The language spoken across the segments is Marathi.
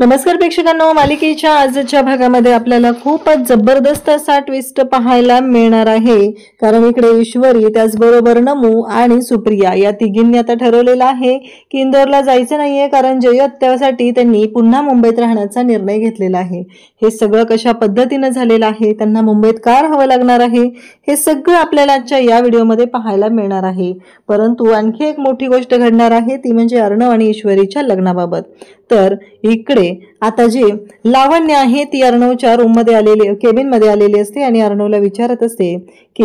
नमस्कार प्रेक्षकांनो, मालिकेच्या आजच्या भागामध्ये आपल्याला खूपच जबरदस्त असा ट्विस्ट पाहायला मिळणार आहे. कारण इकडे ईश्वरी त्याचबरोबर नमू आणि सुप्रिया या तिघींनी आता ठरवलेलं आहे की इंदोरला जायचं नाहीये, कारण जयत्यासाठी त्यांनी पुन्हा मुंबईत राहण्याचा निर्णय घेतलेला आहे. हे सगळं कशा पद्धतीनं झालेलं आहे, त्यांना मुंबईत का राहावं लागणार आहे, हे सगळं आपल्याला आजच्या या व्हिडिओमध्ये पाहायला मिळणार आहे. परंतु आणखी एक मोठी गोष्ट घडणार आहे, ती म्हणजे अर्णव आणि ईश्वरीच्या लग्नाबाबत. तर इकडे आता जे लावण्य आहे ती अर्णवच्या रूम मध्ये आलेली, केबिन मध्ये आलेली असते आणि अर्णवला विचारत असते की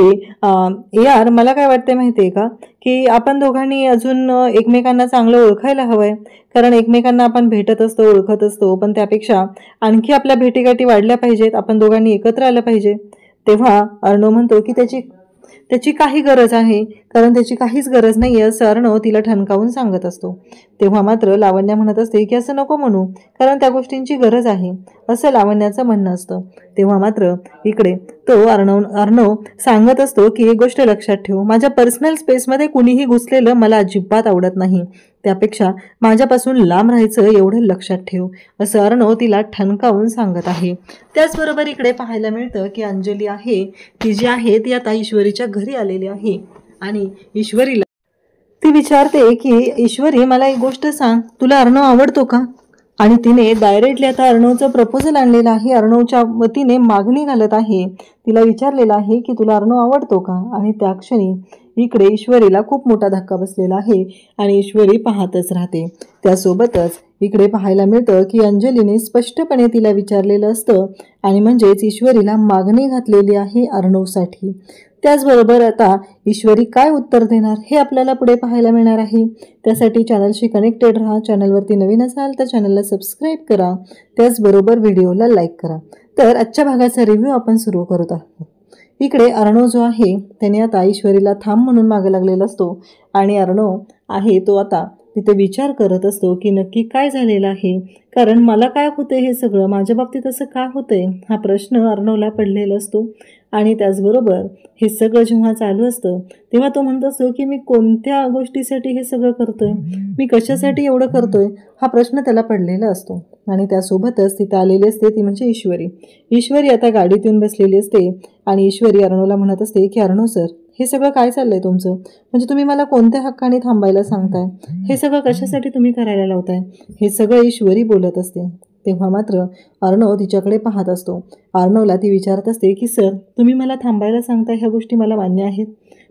यार मला काय वाटतंय माहितीये का, की आपण दोघांनी अजून एकमेकांना चांगलं ओळखायला हवंय. कारण एकमेकांना आपण भेटत असतो, ओळखत असतो, पण त्यापेक्षा आणखी आपल्या भेटीगाठी वाढल्या पाहिजेत, आपण दोघांनी एकत्र आलं पाहिजे. तेव्हा अर्णव म्हणतो की त्याची काही गरज आहे, कारण त्याची काहीच गरज नाही असं अर्णव तिला ठणकावून सांगत असतो. तेव्हा मात्र लावण्या म्हणत असते की असं नको म्हणू, कारण त्या गोष्टींची गरज आहे असं लावण्याचं म्हणणं असतं. तेव्हा मात्र इकडे तो अर्णव सांगत असतो की एक गोष्ट लक्षात ठेव, माझ्या पर्सनल स्पेसमध्ये कुणीही घुसलेलं मला अजिबात आवडत नाही, त्यापेक्षा माझ्यापासून लांब राहायचं एवढं लक्षात ठेव असं अर्णव तिला ठणकावून सांगत आहे. त्याचबरोबर इकडे पाहायला मिळतं की अंजली आहे ती जी आहे ती आता ईश्वरीच्या घरी आलेली आहे आणि ईश्वरीला ती विचारते की ईश्वरी मला एक गोष्ट सांग, तुला अर्णव आवडतो का? आणि तिने डायरेक्टली आता अर्णवचं प्रपोजल आणलेलं आहे, अर्णवच्या वतीने मागणी घालत आहे. तिला विचारलेलं आहे की तुला अर्णव आवडतो का? आणि त्या क्षणी इकडे ईश्वरीला खूप मोठा धक्का बसलेला आहे आणि ईश्वरी पाहतच राहते. त्यासोबतच इकडे पाहायला मिळतं की अंजलीने स्पष्टपणे तिला विचारलेलं असतं आणि म्हणजेच ईश्वरीला मागणी घातलेली आहे अर्णवसाठी. त्याचबरोबर आता ईश्वरी काय उत्तर देणार हे आपल्याला पुढे पाहायला मिळणार आहे. त्यासाठी चॅनलशी कनेक्टेड राहा. चॅनलवरती नवीन असाल तर चॅनलला सबस्क्राईब करा, त्याचबरोबर व्हिडिओला लाईक करा. तर आजच्या भागाचा रिव्ह्यू आपण सुरू करत आहोत. इकडे अर्णव जो आहे त्याने आता ईश्वरीला थांब म्हणून मागे लागलेला असतो आणि अर्णव आहे तो आता तिथे विचार करत असतो की नक्की काय झालेलं आहे, कारण मला काय होतंय हे सगळं, माझ्या बाबतीत असं का होतंय, हा प्रश्न अर्णवला पडलेला असतो. आणि त्याचबरोबर हे सगळं जेव्हा चालू असतं तेव्हा तो म्हणत असतो की मी कोणत्या गोष्टीसाठी हे सगळं करतोय, मी कशासाठी एवढं करतोय, हा प्रश्न त्याला पडलेला असतो. आणि त्यासोबतच तिथं आलेली असते ती म्हणजे ईश्वरी आता गाडीत येऊन बसलेली असते आणि ईश्वरी अर्णवला म्हणत असते की अर्णव सर, हे सगळं काय चाललंय तुमचं, म्हणजे तुम्ही मला कोणत्या हक्काने थांबायला सांगताय, हे सगळं कशासाठी तुम्ही करायला लावताय, हे सगळं ईश्वरी बोलत असते. तेव्हा मात्र अर्णव तिच्याकडे पाहत असतो. अर्णवला ती विचारत असते की सर, तुम्ही मला थांबायला सांगताय, ह्या गोष्टी मला मान्य आहेत,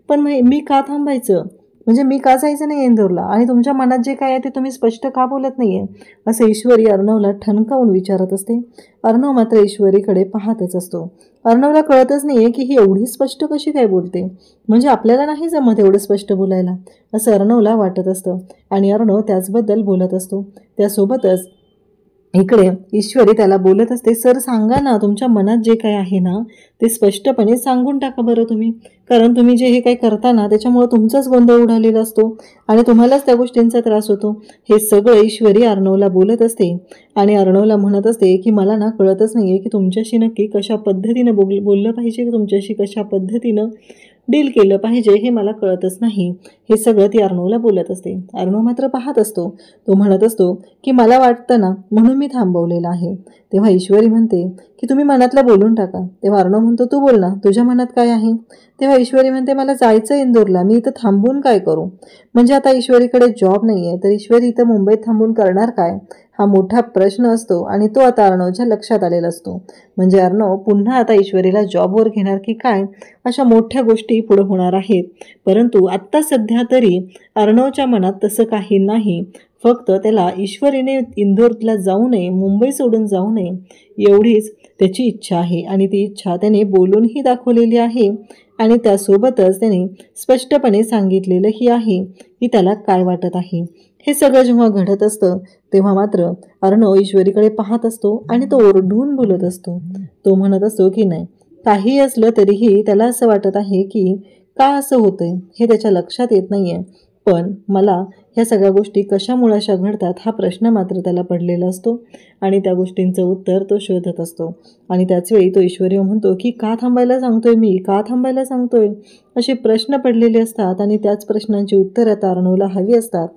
पण मी का थांबायचं, म्हणजे मी का जायचं नाही इंदोरला, आणि तुमच्या मनात जे काय आहे ते तुम्ही स्पष्ट का बोलत नाहीये, असं ईश्वरी अर्णवला ठणकावून विचारत असते. अर्णव मात्र ईश्वरीकडे पाहतच असतो. अर्णवला कळतच नाहीये की ही एवढी स्पष्ट कशी काय बोलते, म्हणजे आपल्याला नाही जमत एवढं स्पष्ट बोलायला, असं अर्णवला वाटत असतं आणि अर्णव त्याचबद्दल बोलत असतो. त्यासोबतच इकडे ईश्वरी त्याला बोलत असते, सर सांगा ना, तुमच्या मनात जे काय आहे ना ते स्पष्टपणे सांगून टाका बरं तुम्ही, कारण तुम्ही जे हे काही करता ना त्याच्यामुळे तुमचाच गोंधळ उडालेला असतो आणि तुम्हालाच त्या गोष्टींचा त्रास होतो. हे सगळं ईश्वरी अर्णवला बोलत असते आणि अर्णवला म्हणत असते की मला ना कळतच नाहीये की तुमच्याशी नक्की कशा पद्धतीनं बोललं पाहिजे, की तुमच्याशी कशा पद्धतीनं डील केलं पाहिजे हे मला कळतच नाही. हे सगळं ती अर्णवला बोलत असते. अर्णव मात्र पाहत असतो. तो म्हणत असतो की मला वाटतं ना म्हणून मी थांबवलेलं आहे. तेव्हा ईश्वरी म्हणते की तुम्ही मनातलं बोलून टाका. तेव्हा अर्णव म्हणतो तू बोल ना, तुझ्या मनात काय आहे. तेव्हा ईश्वरी म्हणते मला जायचं इंदोरला, मी इथं थांबून काय करू, म्हणजे आता ईश्वरीकडे जॉब नाही आहे तर ईश्वरी इथं मुंबईत थांबून करणार काय, हा मोठा प्रश्न असतो आणि तो आता अर्णवच्या लक्षात आलेला असतो. म्हणजे अर्णव पुन्हा आता ईश्वरीला जॉबवर घेणार की काय, अशा मोठ्या गोष्टी पुढे होणार आहेत. परंतु आत्ता सध्या तरी अर्णवच्या मनात तसं काही नाही, फक्त त्याला ईश्वरीने इंदोरला जाऊ नये, मुंबई सोडून जाऊ नये एवढीच त्याची इच्छा आहे आणि ती इच्छा त्याने बोलूनही दाखवलेली आहे आणि त्यासोबतच त्याने स्पष्टपणे सांगितलेलंही आहे की त्याला काय वाटत आहे. हे सगळं जेव्हा घडत असतं तेव्हा मात्र अर्णव ईश्वरीकडे पाहत असतो आणि तो ओरडून बोलत असतो. तो म्हणत असतो की नाही, काही असलं तरीही त्याला असं वाटत आहे की का असं होतंय हे त्याच्या लक्षात येत नाहीये. पण मला ह्या सगळ्या गोष्टी कशामुळे अशा घडतात हा प्रश्न मात्र त्याला पडलेला असतो आणि त्या गोष्टींचं उत्तर तो शोधत असतो. आणि त्याचवेळी तो ईश्वरी म्हणतो की का थांबायला सांगतोय मी, का थांबायला सांगतोय, असे प्रश्न पडलेले असतात आणि त्याच प्रश्नांची उत्तरं आता अर्णवला हवी असतात.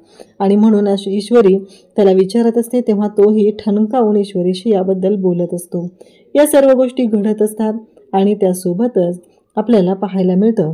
आणि म्हणून ईश्वरी त्याला विचारत असते तेव्हा तोही ठणकावून ईश्वरीशी याबद्दल बोलत असतो. या सर्व गोष्टी घडत असतात आणि त्यासोबतच आपल्याला पाहायला मिळतं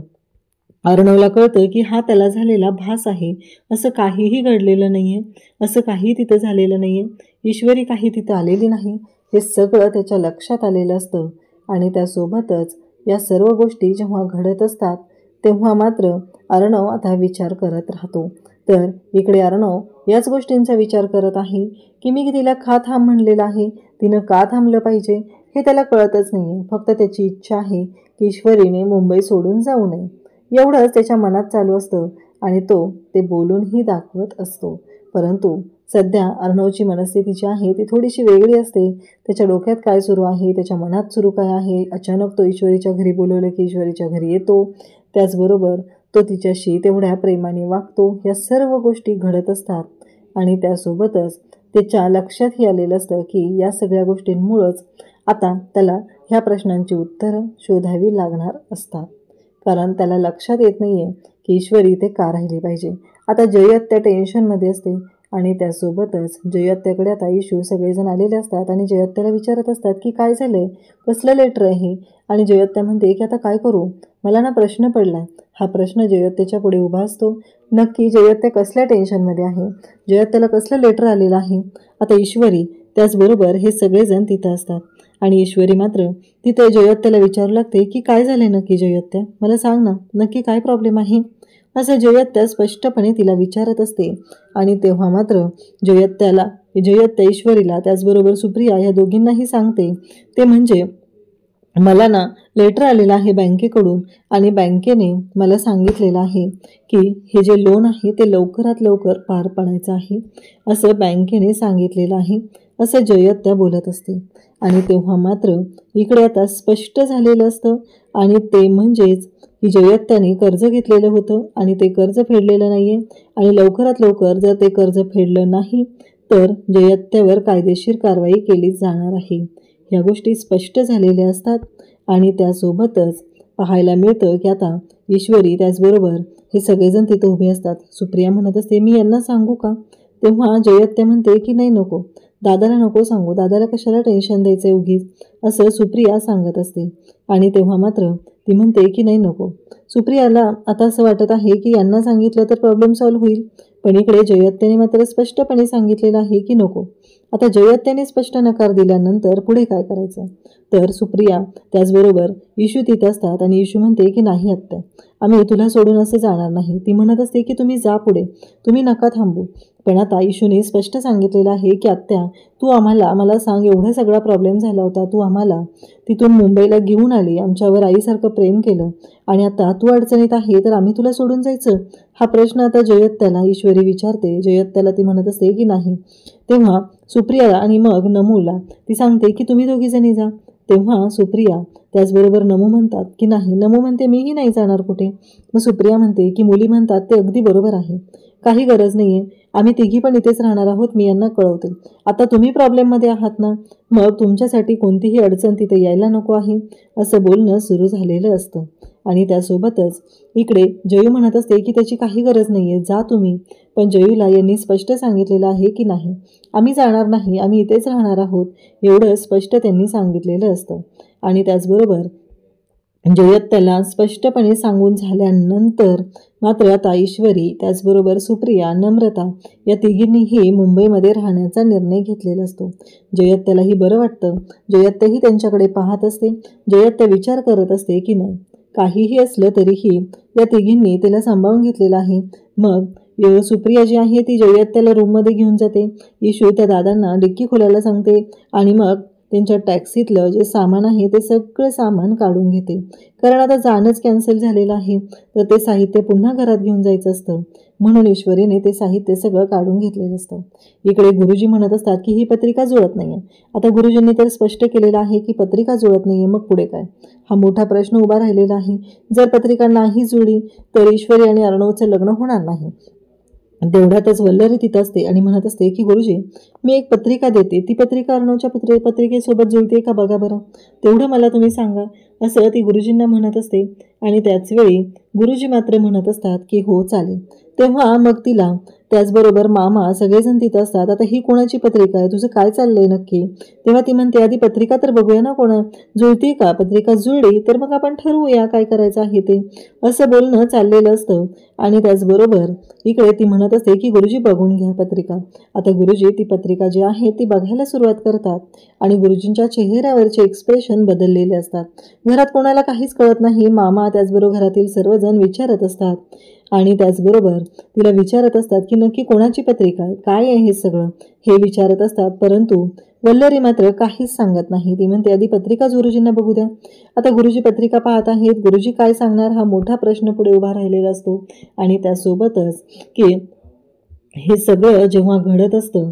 अर्णवला कळतं की हा त्याला झालेला भास आहे, असं काहीही घडलेलं नाही आहे, असं काही तिथं झालेलं नाही आहे, ईश्वरी काही तिथं आलेली नाही, हे सगळं त्याच्या लक्षात आलेलं असतं. आणि त्यासोबतच या सर्व गोष्टी जेव्हा घडत असतात तेव्हा मात्र अर्णव आता विचार करत राहतो. तर इकडे अर्णव याच गोष्टींचा विचार करत आहे की मी तिला का थांब म्हणलेलं आहे, तिनं का थांबलं पाहिजे हे त्याला कळतच नाही आहे. फक्त त्याची इच्छा आहे की ईश्वरीने मुंबई सोडून जाऊ नये, एवढंच त्याच्या मनात चालू असतं आणि तो ते बोलूनही दाखवत असतो. परंतु सध्या अर्णवची मनस्थिती जी आहे ती थोडीशी वेगळी असते. त्याच्या डोक्यात काय सुरू आहे, त्याच्या मनात सुरू काय आहे, अचानक तो ईश्वरीच्या घरी बोलवलं की ईश्वरीच्या घरी येतो, त्याचबरोबर तो तिच्याशी तेवढ्या प्रेमाने वागतो, या सर्व गोष्टी घडत असतात. आणि त्यासोबतच त्याच्या लक्षातही आलेलं असतं की या सगळ्या गोष्टींमुळंच आता त्याला ह्या प्रश्नांची उत्तरं शोधावी लागणार असतात. कारण त्याला लक्षात येत नाही आहे की ईश्वरी ते का राहिली पाहिजे. आता जयत त्या टेन्शनमध्ये असते आणि त्यासोबतच जयत्याकडे आता इशू सगळेजण आलेले असतात आणि जयत्याला विचारत असतात की काय झालं आहे, कसलं लेटर आहे. आणि जयत्या म्हणते की आता काय करू, मला ना प्रश्न पडला. हा प्रश्न जयत्याच्या पुढे उभा असतो. नक्की जयत्या कसल्या टेन्शनमध्ये आहे, जयत्याला कसलं लेटर आलेलं आहे. आता ईश्वरी त्याचबरोबर हे सगळेजण तिथं असतात आणि ईश्वरी मात्र तिथे जयत्याला विचारू लागते की काय झाले नक्की जयत्या, मला सांग ना, नक्की काय प्रॉब्लेम आहे, असं जयत्या स्पष्टपणे तिला विचारत असते. आणि तेव्हा मात्र जयत्या ईश्वरीला त्याचबरोबर सुप्रिया या दोघींनाही सांगते ते म्हणजे मला ना लेटर आलेलं आहे बँकेकडून आणि बँकेने मला सांगितलेलं आहे की हे जे लोन आहे ते लवकरात लवकर पार पडायचं आहे, असं बँकेने सांगितलेलं आहे, असं जयत्या बोलत असते. आणि तेव्हा मात्र इकडे आता स्पष्ट झालेलं असतं आणि ते म्हणजेच की जयत्याने कर्ज घेतलेलं होतं आणि ते कर्ज फेडलेलं नाही आहे आणि लवकरात लवकर जर ते कर्ज फेडलं नाही तर जयत्यावर कायदेशीर कारवाई केली जाणार आहे. ह्या गोष्टी स्पष्ट झालेल्या असतात. आणि त्यासोबतच पाहायला मिळतं की आता ईश्वरी त्याचबरोबर हे सगळेजण तिथं उभे असतात. सुप्रिया म्हणत असते मी यांना सांगू का, तेव्हा जयत्या म्हणते की नाही नको, दादाला नको सांगू, दादाला कशाला टेन्शन द्यायचं उगीच, असं सुप्रिया सांगत असते. आणि तेव्हा मात्र ती म्हणते की नाही नको. सुप्रियाला आता असं वाटत आहे की यांना सांगितलं तर प्रॉब्लेम सॉल्व्ह होईल, पण इकडे जयत्याने मात्र स्पष्टपणे सांगितलेलं आहे की नको. आता जयत्याने स्पष्ट नकार दिल्यानंतर पुढे काय करायचं, तर सुप्रिया त्याचबरोबर इशू तिथे असतात आणि इशू म्हणते की नाही आत्या, आम्ही तुला सोडून असं जाणार नाही. ती म्हणत असते की तुम्ही जा पुढे, तुम्ही नका थांबू. पण आता इशूने स्पष्ट सांगितलेलं आहे की आत्या तू मला सांग, एवढा सगळा प्रॉब्लेम झाला होता, तू आम्हाला तिथून मुंबईला घेऊन आली, आमच्यावर आईसारखं प्रेम केलं आणि आता तू अडचणीत आहे तर आम्ही तुला सोडून जायचं, हा प्रश्न आता जयत्याला ईश्वरी विचारते. जयत्याला ती म्हणत असते की नाही. तेव्हा सुप्रिया आणि मग नमूला ती सांगते की तुम्ही दोघीजणी जा. तेव्हा सुप्रिया त्याचबरोबर नमू म्हणतात की नाही, नमू म्हणते मीही नाही जाणार कुठे. मग सुप्रिया म्हणते की मुली म्हणतात ते अगदी बरोबर आहे, काही गरज नाही आहे, आम्ही तिघी पण इथेच राहणार आहोत, मी यांना कळवते. आता तुम्ही प्रॉब्लेममध्ये आहात ना, मग तुमच्यासाठी कोणतीही अडचण तिथे यायला नको आहे, असं बोलणं सुरू झालेलं असतं. आणि त्यासोबतच इकडे जयू म्हणत असते की त्याची काही गरज नाही आहे, जा तुम्ही. पण जयूला यांनी स्पष्ट सांगितलेलं आहे की नाही, आम्ही जाणार नाही, आम्ही इथेच राहणार आहोत, एवढं स्पष्ट त्यांनी सांगितलेलं असतं. आणि त्याचबरोबर जयत्याला स्पष्टपणे सांगून झाल्यानंतर मात्र आता ईश्वरी त्याचबरोबर सुप्रिया नम्रता या तिघींनीही मुंबईमध्ये राहण्याचा निर्णय घेतलेला असतो. जयत्यालाही बरं वाटतं, जयत्याही त्यांच्याकडे पाहत असते. जयत्या विचार करत असते की नाही, काहीही असलं तरीही या तिघींनी तिला सांभाळून घेतलेलं आहे. मग सुप्रिया जी आहे ती जयत्याला रूममध्ये घेऊन जाते. इशू त्या दादांना डिक्की खोलायला सांगते आणि मग त्यांच्या टॅक्सीतलं जे सामान आहे ते सगळं सामान काढून घेते. कारण आता जाणंच कॅन्सल झालेलं आहे तर ते साहित्य पुन्हा घरात घेऊन जायचं असतं, म्हणून ईश्वरीने ते साहित्य सगळं काढून घेतलेलं असतं. इकडे गुरुजी म्हणत असतात की ही पत्रिका जुळत नाही आहे. आता गुरुजींनी तर स्पष्ट केलेलं आहे की पत्रिका जुळत नाही आहे, मग पुढे काय, हा मोठा प्रश्न उभा राहिलेला आहे. जर पत्रिका नाही जुळली तर ईश्वरी आणि अर्णवचं लग्न होणार नाही. तेवढ्यातच वल्लरी तिथं असते आणि म्हणत असते की गुरुजी, मी एक पत्रिका देते, ती पत्रिका अर्णवच्या पत्रिकेसोबत जुळते का बघा बरं, तेवढं मला तुम्ही सांगा, असं ती गुरुजींना म्हणत असते. आणि त्याच वेळी गुरुजी मात्र म्हणत असतात की हो चालेल. तेव्हा मग तिला त्याचबरोबर मामा सगळेजण तिथं असतात. आता ही कोणाची पत्रिका आहे, तुझं काय चाललंय नक्की? तेव्हा ती म्हणते आधी पत्रिका तर बघूया ना, कोणा जुळते का, पत्रिका जुळली तर मग आपण ठरवूया काय करायचं आहे ते, असं बोलणं चाललेलं असतं. आणि त्याचबरोबर इकडे ती म्हणत असते की गुरुजी बघून घ्या पत्रिका. आता गुरुजी ती पत्रिका जी आहे ती बघायला सुरुवात करतात आणि गुरुजींच्या चेहऱ्यावरचे एक्सप्रेशन बदललेले असतात. घरात कोणाला काहीच कळत नाही. मामा त्याचबरोबर घरातील सर्वजण विचारत असतात आणि त्याचबरोबर तिला विचारत असतात की नक्की कोणाची पत्रिका आहे, काय आहे हे सगळं, हे विचारत असतात. परंतु वल्लरी मात्र काहीच सांगत नाही. ती म्हणते आधी पत्रिका गुरुजींना बघू द्या. आता गुरुजी पत्रिका पाहत आहेत. गुरुजी काय सांगणार हा मोठा प्रश्न पुढे उभा राहिलेला असतो. आणि त्यासोबतच की हे सगळं जेव्हा घडत असतं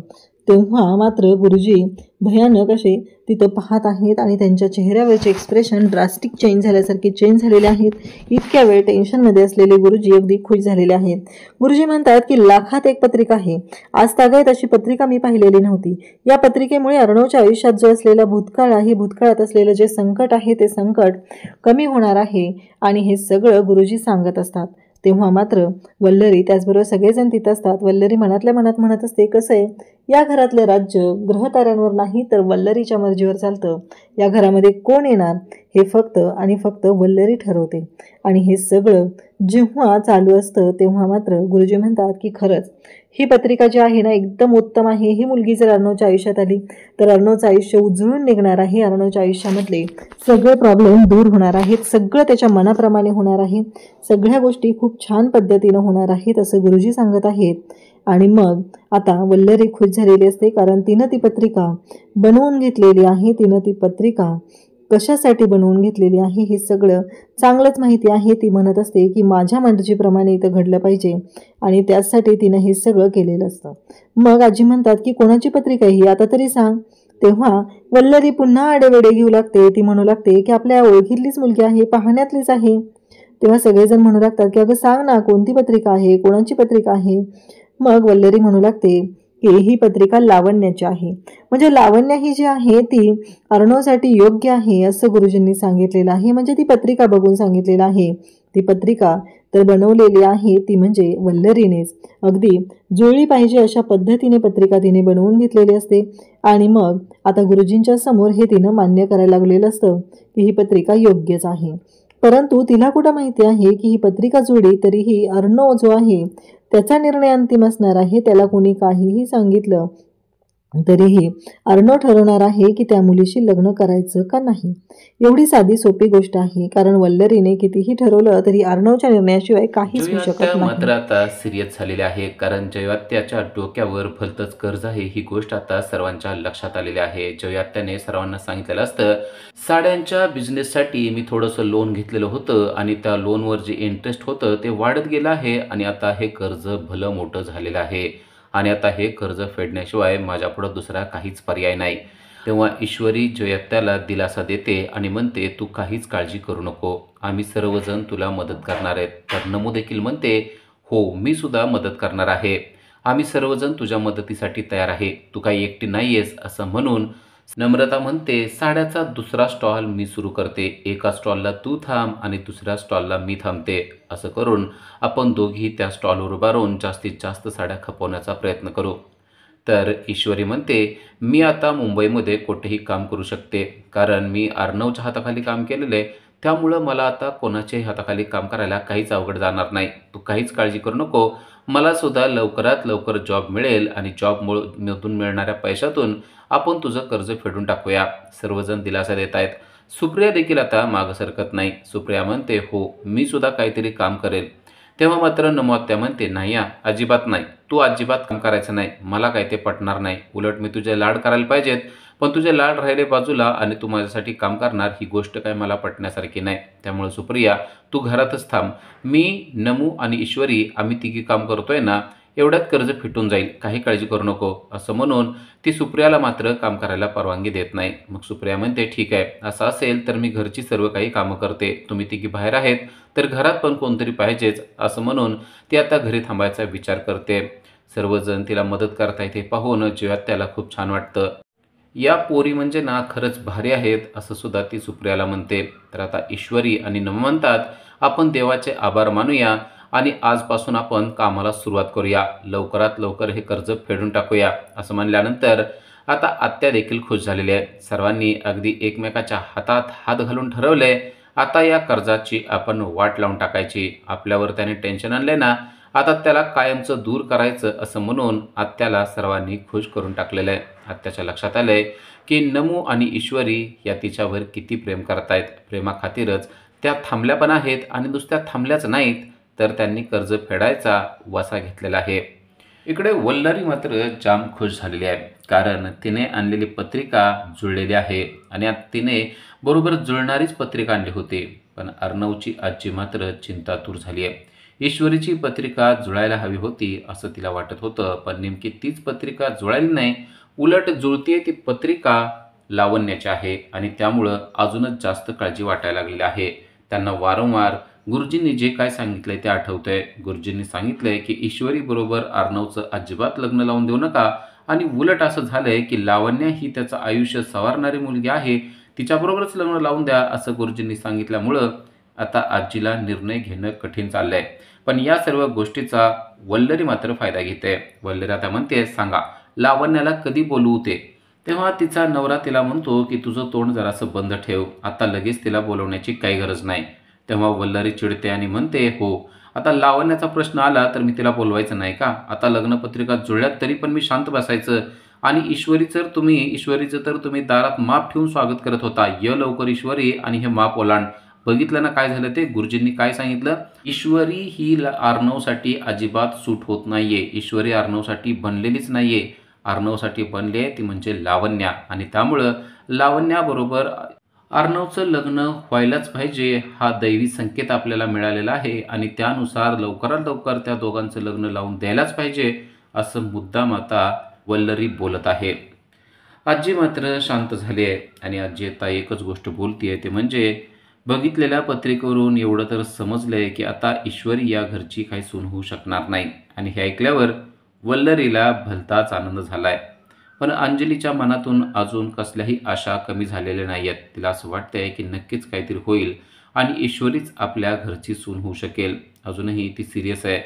तेव्हा मात्र गुरुजी भयानक असे तिथं पाहत आहेत आणि त्यांच्या चेहऱ्यावरचे एक्सप्रेशन ड्रास्टिक चेंज झाल्यासारखे चेंज झालेले आहेत. इतक्या वेळ टेन्शनमध्ये असलेले गुरुजी अगदी खुश झालेले आहेत. गुरुजी म्हणतात की लाखात एक पत्रिका आहे, आज तागायत अशी पत्रिका मी पाहिलेली नव्हती. या पत्रिकेमुळे अर्णवच्या आयुष्यात जो असलेला भूतकाळ आहे, भूतकाळात असलेलं जे संकट आहे ते संकट कमी होणार आहे. आणि हे सगळं गुरुजी सांगत असतात. तेव्हा मात्र वल्लरी त्याचबरोबर सगळेजण तिथं असतात. वल्लरी मनातल्या मनात म्हणत असते कसं आहे, या घरातलं राज्य ग्रहताऱ्यांवर नाही तर वल्लरीच्या मर्जीवर चालतं. या घरामध्ये कोण येणार हे फक्त आणि फक्त वल्लरी ठरवते. आणि हे सगळं जेव्हा चालू असतं तेव्हा मात्र गुरुजी म्हणतात की खरंच ही पत्रिका जी आहे ना एकदम उत्तम आहे. ही मुलगी जर अर्णवच्या आयुष्यात आली तर अर्णवचं आयुष्य उजळून निघणार आहे. अर्णवच्या आयुष्यामधले सगळे प्रॉब्लेम दूर होणार आहेत. सगळं त्याच्या मनाप्रमाणे होणार आहे. सगळ्या गोष्टी खूप छान पद्धतीनं होणार आहेत असं गुरुजी सांगत आहेत. आणि मग आता वल्लरी खुश झालेली असते कारण तिनं ती पत्रिका बनवून घेतलेली आहे. तिनं ती पत्रिका कशासाठी बनवून घेतलेली आहे हे सगळं चांगलंच माहिती आहे. ती म्हणत असते की माझ्या मर्जीप्रमाणे इथं घडलं पाहिजे आणि त्यासाठी तिनं हे सगळं केलेलं असतं. मग आजी म्हणतात की कोणाची पत्रिका ही आता तरी सांग. तेव्हा वल्लरी पुन्हा आडेवेडे घेऊ लागते. ती म्हणू लागते की आपल्या ओळखीतलीच मुलगी आहे, पाहण्यातलीच आहे. तेव्हा सगळेजण म्हणू लागतात की अगं सांग ना कोणती पत्रिका आहे, कोणाची पत्रिका आहे. मग वल्लरी म्हणू लागते की ही पत्रिका लावण्याची आहे. म्हणजे लावण्य ही जी आहे ती अर्णवसाठी योग्य आहे असं गुरुजींनी सांगितलेलं आहे. म्हणजे ती पत्रिका बघून सांगितलेलं आहे. ती पत्रिका तर बनवलेली आहे ती म्हणजे वल्लरीनेच. अगदी जुळली पाहिजे अशा पद्धतीने पत्रिका तिने बनवून घेतलेली असते. आणि मग आता गुरुजींच्या समोर हे तिनं मान्य करायला लागलेलं असतं की ही पत्रिका योग्यच आहे. परंतु तिला कुठं माहिती आहे की ही पत्रिका जुळली तरीही अर्णव जो आहे त्याचा निर्णय अंतिम असणार आहे. त्याला कोणी काहीही सांगितलं तरीही अर्णव ठरवणार आहे की त्या मुलीशी लग्न करायचं का नाही. एवढी साधी सोपी गोष्ट आहे. कारण वल्लरीने कितीही ठरवलं तरी अर्णवच्या निर्णयाशिवाय काहीच होऊ शकत नाही. मात्र आता सिरियस झालेले आहे कारण जयात्याच्या डोक्यावर भलतंच कर्ज आहे ही गोष्ट आता सर्वांच्या लक्षात आलेली आहे. जयात्याने सर्वांना सांगितलेलं असतं साड्यांच्या बिझनेससाठी मी थोडंसं लोन घेतलेलं होतं आणि त्या लोनवर जे इंटरेस्ट होतं ते वाढत गेलं आहे आणि आता हे कर्ज भलं मोठं झालेलं आहे आणि आता हे कर्ज फेडण्याशिवाय माझ्यापुढं दुसरा काहीच पर्याय नाही. तेव्हा ईश्वरी जयात्याला दिलासा देते आणि म्हणते तू काहीच काळजी करू नको, आम्ही सर्वजण तुला मदत करणार आहेत. तर नमू देखील म्हणते हो मी सुद्धा मदत करणार आहे, आम्ही सर्वजण तुझ्या मदतीसाठी तयार आहे, तू काही एकटी नाही आहेस असं म्हणून नम्रता म्हणते साड्याचा दुसरा स्टॉल मी सुरू करते, एका स्टॉलला तू थांब आणि दुसऱ्या स्टॉलला मी थांबते. असं करून आपण दोघी त्या स्टॉलवर उभा राहून जास्तीत जास्त साड्या खपवण्याचा प्रयत्न करू. तर ईश्वरी म्हणते मी आता मुंबईमध्ये कुठेही काम करू शकते कारण मी अर्णवच्या हाताखाली काम केलेले, त्यामुळं मला आता कोणाच्याही हाताखाली काम करायला काहीच अवघड जाणार नाही. तू काहीच काळजी करू नको, मला सुद्धा लवकरात लवकर जॉब मिळेल आणि जॉबमधून मिळणाऱ्या पैशातून आपण तुझं कर्ज फेडून टाकूया. सर्वजण दिलासा देत आहेत. सुप्रिया देखील आता मागं सरकत नाही. सुप्रिया म्हणते हो मी सुद्धा काहीतरी काम करेल. तेव्हा मात्र नमोत्या म्हणते नाही अजिबात नाही, तू अजिबात काम करायचं नाही, मला काय ते पटणार नाही, उलट मी तुझे लाड करायला पाहिजेत पण तुझे लाड राहिले बाजूला आणि तू माझ्यासाठी काम करणार ही गोष्ट काय मला पटण्यासारखी नाही. त्यामुळे सुप्रिया तू घरातच थांब, मी नमू आणि ईश्वरी आम्ही तिघी काम करतोय ना, एवढ्यात कर्ज फिटून जाईल, काही काळजी करू नको, असं म्हणून ती सुप्रियाला मात्र काम करायला परवानगी देत नाही. मग सुप्रिया म्हणते, ठीक आहे, असं असेल तर मी घरची सर्व काही कामं करते, तुम्ही तिघी बाहेर आहेत तर घरात पण कोणतरी पाहिजेच, असं म्हणून ती आता घरी थांबायचा विचार करते. सर्वजण तिला मदत करतायत हे पाहून जयात्याला खूप छान वाटतं. या पोरी म्हणजे ना खरंच भारी आहेत, असं सुद्धा ती सुप्रियाला म्हणते. तर आता ईश्वरी आणि नम म्हणतात, आपण देवाचे आभार मानूया आणि आजपासून आपण कामाला सुरुवात करूया, लवकरात लवकर हे कर्ज फेडून टाकूया. असं म्हणल्यानंतर आता आत्या देखील खुश झालेल्या आहेत. सर्वांनी अगदी एकमेकाच्या हातात हात घालून ठरवले, आता या कर्जाची आपण वाट लावून टाकायची. आपल्यावर त्याने टेन्शन आणले ना, आता त्याला कायमचं दूर करायचं, असं म्हणून आत्याला सर्वांनी खुश करून टाकलेलं आहे. आत्याच्या लक्षात आलंय की नमू आणि ईश्वरी या तिच्यावर किती प्रेम करतायत. प्रेमाखातीरच त्या थांबल्या पण आहेत आणि नुसत्या थांबल्याच नाहीत, तर त्यांनी कर्ज फेडायचा वसा घेतलेला आहे. इकडे वल्लरी मात्र जाम खुश झालेली आहे, कारण तिने आणलेली पत्रिका जुळलेली आहे आणि तिने बरोबर जुळणारीच पत्रिका आणली होती. पण अर्णवची आजी मात्र चिंतातूर झाली आहे. ईश्वरीची पत्रिका जुळायला हवी होती असं तिला वाटत होतं, पण नेमकी तीच पत्रिका जुळाली नाही. उलट जुळतीये ती पत्रिका लावण्याची आहे आणि त्यामुळं अजूनच जास्त काळजी वाटायला लागलेली आहे. त्यांना वारंवार गुरुजींनी जे काय सांगितलंय ते आठवतंय. गुरुजींनी सांगितलंय की ईश्वरी बरोबर अर्णवचं अजिबात लग्न लावून देऊ नका आणि उलट असं झालंय की लावण्या ही त्याचं आयुष्य सवारणारी मुलगी आहे, तिच्याबरोबरच लग्न लावून द्या, असं गुरुजींनी सांगितल्यामुळं आता आजीला निर्णय घेणं कठीण चाललंय. पण या सर्व गोष्टीचा वल्लरी मात्र फायदा घेते. वल्लरी आता म्हणते, सांगा लावण्याला कधी बोलवू ते. तेव्हा तिचा नवरा तिला म्हणतो की तुझं तोंड जरासं बंद ठेव, आता लगेच तिला बोलवण्याची काही गरज नाही. तेव्हा वल्लरी चिडते आणि म्हणते, हो, आता लावण्याचा प्रश्न आला तर मी तिला बोलवायचं नाही का? आता लग्नपत्रिका जुळल्यात तरी पण मी शांत बसायचं आणि ईश्वरीचं तर तुम्ही दारात माप ठेवून स्वागत करत होता. लवकर ईश्वरी आणि हे माप ओलांड. बघितलं ना काय झालं ते? गुरुजींनी काय सांगितलं? ईश्वरी ही अर्णवसाठी अजिबात सूट होत नाहीये. ईश्वरी अर्णवसाठी बनलेलीच नाहीये. अर्णवसाठी बनली आहे ती म्हणजे लावण्या आणि त्यामुळं लावण्याबरोबर अर्णवचं लग्न व्हायलाच पाहिजे, हा दैवी संकेत आपल्याला मिळालेला आहे आणि त्यानुसार लवकरात लवकर त्या दोघांचं लग्न लावून द्यायलाच पाहिजे, असं मुद्दाम आता वल्लरी बोलत आहे. आजी मात्र शांत झाली आहे आणि आजी आता एकच गोष्ट बोलतीये, ते म्हणजे बघितलेल्या पत्रिकेवरून एवढं तर समजलंय की आता ईश्वरी या घरची काही सून होऊ शकणार नाही. आणि हे ऐकल्यावर वल्लरीला भलताच आनंद झालाय. पण अंजलीच्या मनातून अजून कसल्याही आशा कमी झालेल्या नाही आहेत. तिला असं वाटतंय की नक्कीच काहीतरी होईल आणि ईश्वरीच आपल्या घरची सून होऊ शकेल. अजूनही ती सिरियस आहे,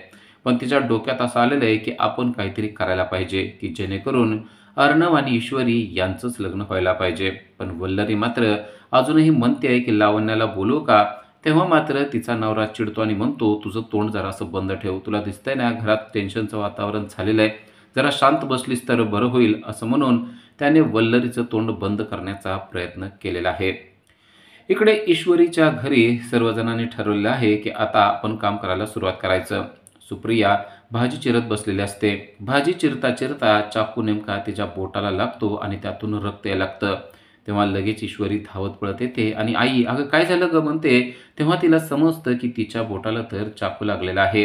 पण तिच्या डोक्यात असं आलेलं आहे की आपण काहीतरी करायला पाहिजे की जेणेकरून अर्णव आणि ईश्वरी यांचंच लग्न व्हायला पाहिजे. पण वल्लरी मात्र अजूनही म्हणते आहे की लावण्याला बोलवू का? तेव्हा मात्र तिचा नवरा चिडतो आणि म्हणतो, तुझं तोंड जरासं बंद ठेव, तुला दिसतंय ना घरात टेन्शनचं वातावरण झालेलं आहे, जरा शांत बसलीस तर बरं होईल, असं म्हणून त्याने वल्लरीचं तोंड बंद करण्याचा प्रयत्न केलेला आहे. इकडे ईश्वरीच्या घरी सर्वजणांनी ठरवलेलं आहे की आता आपण काम करायला सुरुवात करायचं. सुप्रिया भाजी चिरत बसलेली असते. भाजी चिरता चिरता चाकू नेमका तिच्या बोटाला लागतो आणि त्यातून रक्त यायला लागतं. तेव्हा लगेच ईश्वरी धावत पळत येते आणि आई, अगं काय झालं ग म्हणते. तेव्हा तिला समजतं की तिच्या बोटाला तर चाकू लागलेला आहे.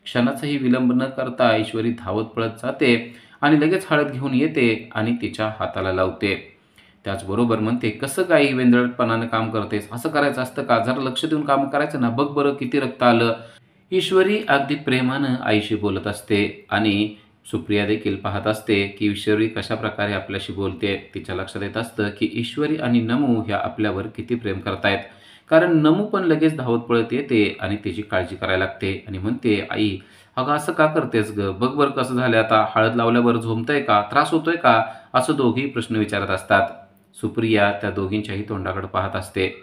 क्षणाचाही विलंब न करता ईश्वरी धावत पळत जाते आणि लगेच हळद घेऊन येते आणि तिच्या हाताला लावते. त्याचबरोबर म्हणते, कसं काही वेंदळटपणानं काम करतेस, असं करायचं असतं का? जरा लक्ष देऊन काम करायचं ना, बघ बरं किती रक्त आलं. ईश्वरी अगदी प्रेमानं आईशी बोलत असते आणि सुप्रिया देखील पाहत असते की ईश्वरी कशा प्रकारे आपल्याशी बोलते. तिच्या लक्षात येत असतं की ईश्वरी आणि नमू ह्या आपल्यावर किती प्रेम करतायत, कारण नमू पण लगेच धावत पळत येते आणि तिची काळजी करायला लागते आणि म्हणते, आई अगं असं का करतेस ग, बघ बरं कसं झालं, आता हळद लावल्यावर झोंबतंय का, त्रास होतोय का, असं दोघेही प्रश्न विचारत असतात. सुप्रिया त्या दोघींच्याही तोंडाकडे पाहत असते.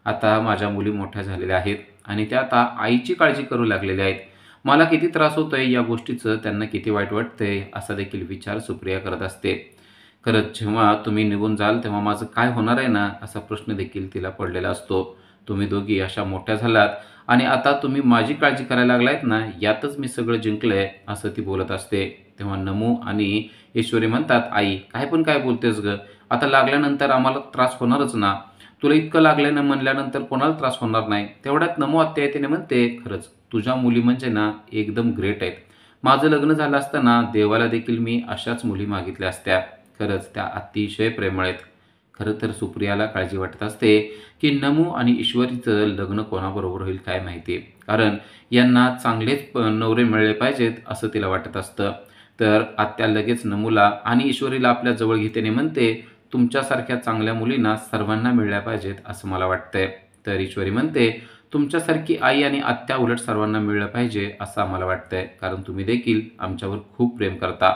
आता माझ्या मुली मोठ्या झालेल्या आहेत आणि त्या आता आईची काळजी करू लागलेल्या आहेत. मला किती त्रास होतोय या गोष्टीचं, त्यांना किती वाईट वाटतंय, असा देखील विचार सुप्रिया करत असते. खरंच जेव्हा तुम्ही निघून जाल तेव्हा माझं काय होणार आहे ना, असा प्रश्न देखील तिला पडलेला असतो. तुम्ही दोघी अशा मोठ्या झालात आणि आता तुम्ही माझी काळजी करायला लागलायत ना, यातच मी सगळं जिंकलंय, असं ती बोलत असते. तेव्हा नमू आणि ईश्वरी म्हणतात, आई काय पण काय बोलतेस ग, आता लागल्यानंतर आम्हाला त्रास होणारच ना, तुला इतकं लागल्यानं म्हणल्यानंतर कोणाला त्रास होणार नाही. तेवढ्यात नमू आत्या तिने म्हणते, खरंच तुझ्या मुली म्हणजे ना एकदम ग्रेट आहेत. माझं लग्न झालं असताना देवाला देखील मी अशाच मुली मागितल्या असत्या. खरंच त्या अतिशय प्रेमळ आहेत. खरं तर सुप्रियाला काळजी वाटत असते की नमू आणि ईश्वरीचं लग्न कोणाबरोबर होईल काय माहिती, कारण यांना चांगलेच नवरे मिळले पाहिजेत असं तिला वाटत असतं. तर आत्या लगेच नमूला आणि ईश्वरीला आपल्या जवळ घेतेने म्हणते, तुमच्यासारख्या चांगल्या मुलींना सर्वांना मिळल्या पाहिजेत असं मला वाटतंय. तर ईश्वरी म्हणते, तुमच्यासारखी आई आणि आत्या उलट सर्वांना मिळलं पाहिजे असं आम्हाला वाटतंय, कारण तुम्ही देखील आमच्यावर खूप प्रेम करता.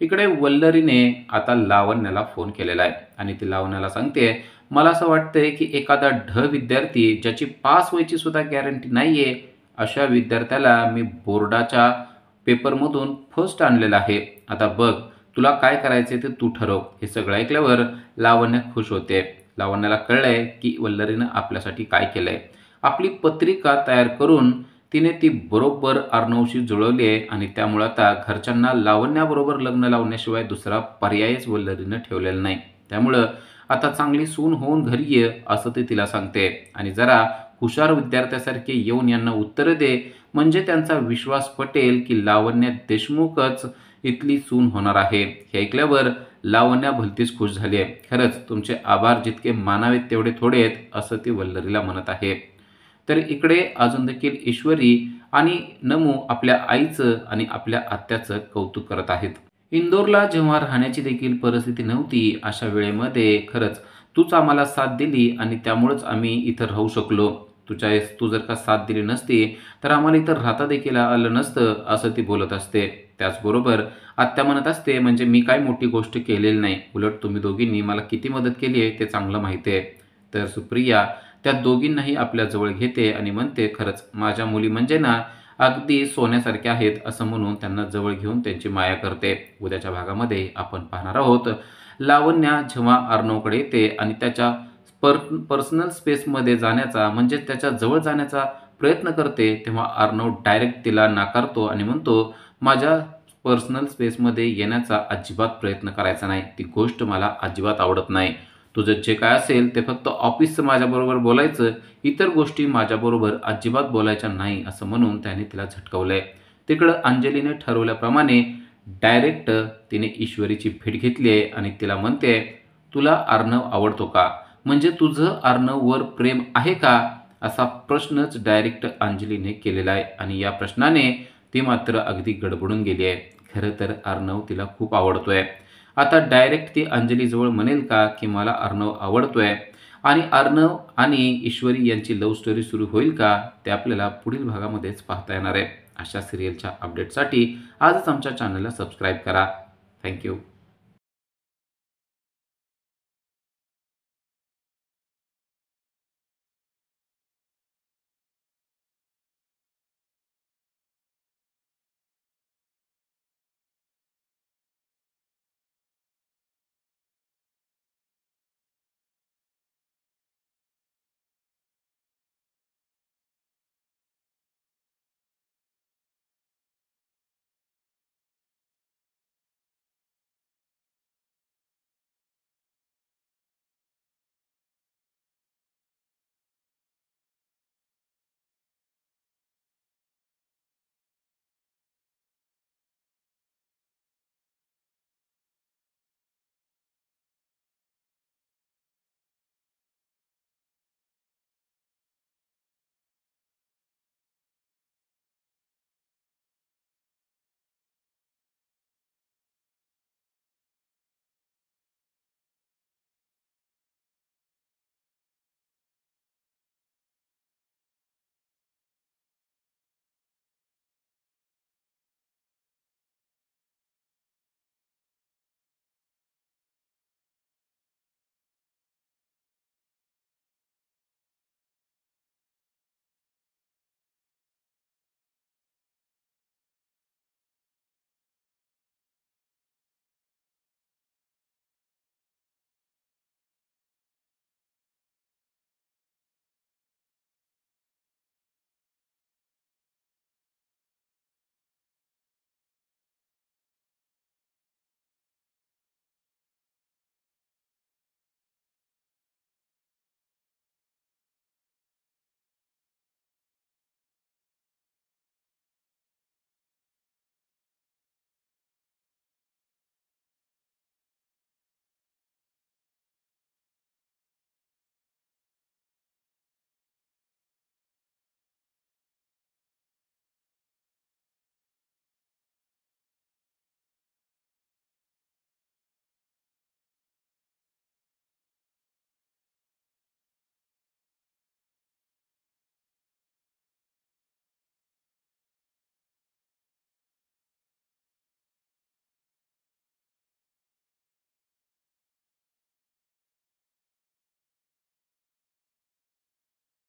इकडे वल्लरीने आता लावण्याला फोन केलेला आहे आणि ती लावण्याला सांगते, मला असं वाटतंय की एखादा विद्यार्थी ज्याची पास व्हायची सुद्धा गॅरंटी नाहीये, अशा विद्यार्थ्याला मी बोर्डाच्या पेपरमधून फर्स्ट आणलेला आहे. आता बघ, तुला काय करायचे ते तू ठरव. हे सगळं ऐकल्यावर लावण्य खुश होते. लावण्याला कळलंय की वल्लरीनं आपल्यासाठी काय केलंय. आपली पत्रिका तयार करून तिने ती बरोबर अर्णवशी जुळवली आहे आणि त्यामुळे आता घरच्यांना लावण्याबरोबर लग्न लावण्याशिवाय दुसरा पर्यायच वल्लरीनं ठेवलेला नाही. त्यामुळं आता चांगली सून होऊन घरी ये असं ते तिला सांगते आणि जरा हुशार विद्यार्थ्यासारखे येऊन यांना उत्तरं दे, म्हणजे त्यांचा विश्वास पटेल की लावण्य देशमुखच इथली सून होणार आहे. हे ऐकल्यावर लावण्या भलतीच खुश झाली आहे. खरंच तुमचे आभार जितके मानावेत तेवढे थोडे आहेत असं ती वल्लरीला म्हणत आहे. तर इकडे अजून देखील ईश्वरी आणि नमू आपल्या आईचं आणि आपल्या आत्याचं कौतुक करत आहेत. इंदोरला जेव्हा राहण्याची देखील परिस्थिती नव्हती, अशा वेळेमध्ये खरंच तूच आम्हाला साथ दिली आणि त्यामुळेच आम्ही इथं राहू शकलो. तू जर का साथ दिली नसती तर आम्हाला इथं राहता देखील आलं नसतं असं ती बोलत असते. त्याचबरोबर आत्या म्हणत असते, म्हणजे मी काय मोठी गोष्ट केलेली नाही, उलट तुम्ही दोघींनी मला किती मदत केली आहे ते चांगलं माहिती आहे. तर सुप्रिया त्या दोघींनाही आपल्या जवळ घेते आणि म्हणते, खरंच माझ्या मुली म्हणजे ना अगदी सोन्यासारख्या आहेत असं म्हणून त्यांना जवळ घेऊन त्यांची माया करते. उद्याच्या भागामध्ये आपण पाहणार आहोत लावण्या जेव्हा अर्णवकडे येते आणि त्याच्या पर्सनल स्पेसमध्ये जाण्याचा म्हणजे त्याच्या जवळ जाण्याचा प्रयत्न करते, तेव्हा अर्णव डायरेक्ट तिला नाकारतो आणि म्हणतो, माझ्या पर्सनल स्पेसमध्ये येण्याचा अजिबात प्रयत्न करायचा नाही. ती गोष्ट मला अजिबात आवडत नाही. तुझं जे काय असेल ते फक्त ऑफिसचं माझ्याबरोबर बोलायचं, इतर गोष्टी माझ्याबरोबर अजिबात बोलायच्या नाही असं म्हणून त्याने तिला झटकवलंय. तिकडं अंजलीने ठरवल्याप्रमाणे डायरेक्ट तिने ईश्वरीची भेट घेतली आहे आणि तिला म्हणते, तुला अर्णव आवडतो का, म्हणजे तुझं अर्णववर प्रेम आहे का, असा प्रश्नच डायरेक्ट अंजलीने केलेला आहे. आणि या प्रश्नाने ती मात्र अगदी गडबडून गेली आहे. खरं तर अर्णव तिला खूप आवडतोय. आता डायरेक्ट ती अंजलीजवळ म्हणेल का की मला अर्णव आवडतोय आणि अर्णव आणि ईश्वरी यांची लव्ह स्टोरी सुरू होईल का, ते आपल्याला पुढील भागामध्येच पाहता येणार आहे. अशा सिरियलच्या अपडेटसाठी आजच आमच्या चॅनलला सबस्क्राईब करा. थँक्यू.